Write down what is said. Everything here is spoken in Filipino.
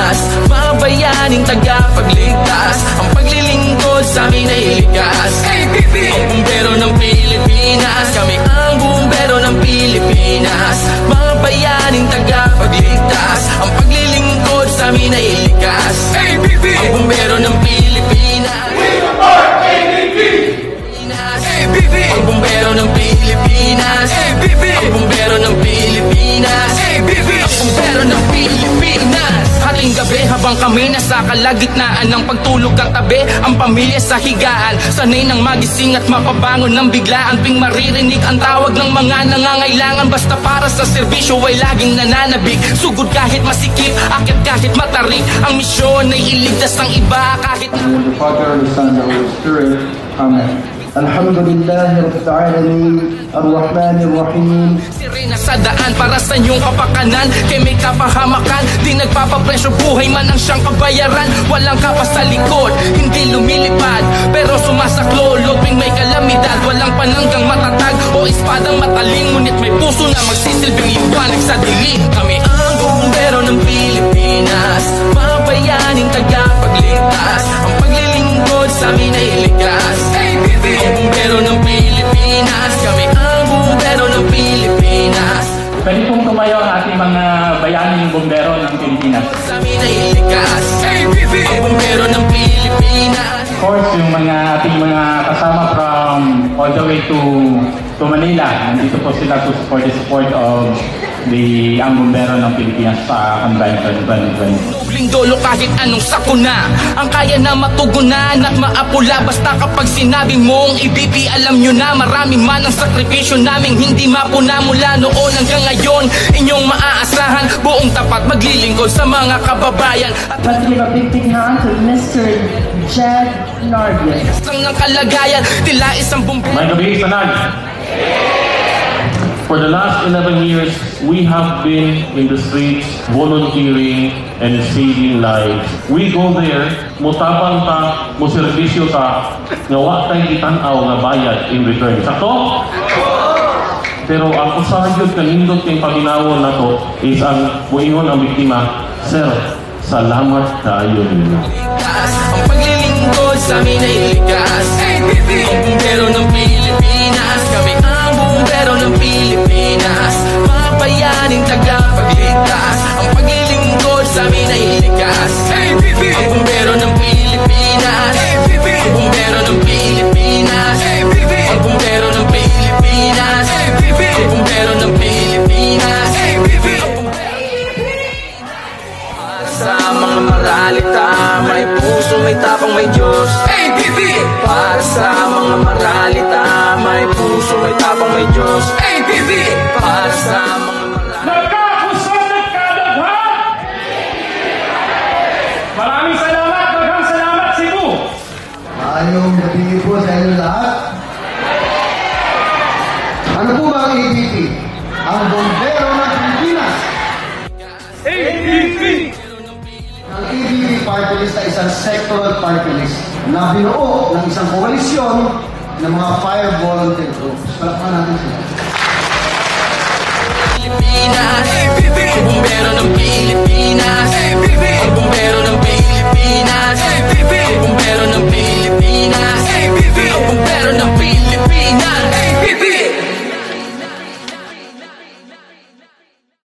Pilipinas, mga bayaning tagapagligtas. Ang paglilingkod sa amin ay likas. ABB! Ang bumbero ng Pilipinas, kami ang bumbero ng Pilipinas, mga bayaning tagapagligtas. Ang paglilingkod sa amin ay likas. ABB! Ang bumbero ng Pilipinas, we support ABB! ABB! Ang bumbero ng Pilipinas, ABB! Ang bumbero ng Pilipinas, ABB! Ang bumbero ng Pilipinas. Hating gabi habang kami nasa kalagitnaan ng pagtulog katabi ang pamilya sa higaan, sanay ng magising at mapabangon ng biglaan, tuwing maririnig ang tawag ng mga nangangailangan. Basta para sa serbisyo ay laging nananabik, sugod kahit masikip, akit kahit matarik. Ang misyon ay iligtas ang iba kahit the Father, the Son, the Holy Spirit. Amen. Alhamdulillah Rabbil Alamin, Ar-Rahman Ar-Rahim. Sirena sa daan para sa inyong kapakanan, kay may kapahamakan, di nagpapapresyo, buhay man ang siyang kabayaran. Walang kapas sa likod, hindi lumilipad, pero sumasaklolo tuwing may kalamidad. Walang pananggang matatag o espadang mataling, ngunit may puso na magsisilbing liwanag sa dilim. Kami ang bumbero ng Pilipinas, mga bayaning tagapagligtas. Ang paglilingkod sa amin ay likas. Ang bumbero ng Pilipinas, kami ang bumbero ng Pilipinas. Pwede pong tumayo ang ating mga bayaning bumbero ng Pilipinas. Sa amin ay likas. Ang bumbero ng Pilipinas. Of course, yung ating mga kasama from all the way to Manila, nandito po sila to support of ang bumbero ng Pilipinas sa Convention 2020. Dolo kahit anong sakuna, ang kaya na matugunan at maapula. Basta kapag sinabi mong ABB, alam nyo na marami man ang sakripisyo namin hindi mapuna. Mula noon hanggang ngayon, inyong maaasahan, buong tapat maglilingkod sa mga kababayan. At let's give a big hand to Mr. Jed Nardian. Sang ng kalagayan, tila isang bumbero. May gabi, Sanag. For the last 11 years, we have been in the streets volunteering and saving lives. We go there, mutabang ta, muservisyo ta, nga tayo itanaw nga bayad in return. Sakto? Pero ang usahan yun kanindot yung paginawon na to is ang muingon ang biktima, Sir, salamat tayo ninyo. Ang paglilingkod sa amin ay likas. Ang bumbero ng Pilipinas, kami ang bumbero ng Pilipinas, mga bayaning tagapagligtas. Ang paglilingkod sa amin ay likas. Ang bumbero ng Pilipinas, ang bumbero ng Pilipinas, ang bumbero ng Pilipinas, ang bumbero ng Pilipinas. Sa mga maralita, may puso, may tapang, may Diyos. ABB! Para sa mga maralita, may puso, may tapang, may Diyos. ABB! Para sa mga maralita. Nagkakusap, nagkadaghan! Maraming salamat, maghang salamat, Cebu! Ayong gabi po sa inyo lahat. Ano po ba ang ABB? Ang bumbero ng Pilipinas. ABB! Ang ABB party list ay isang sectoral party list na binuo ng isang koalisyon ng mga fire volunteer groups. Palakpan natin sila. Pilipinas, ang bumbero ng Pilipinas, ang bumbero ng Pilipinas.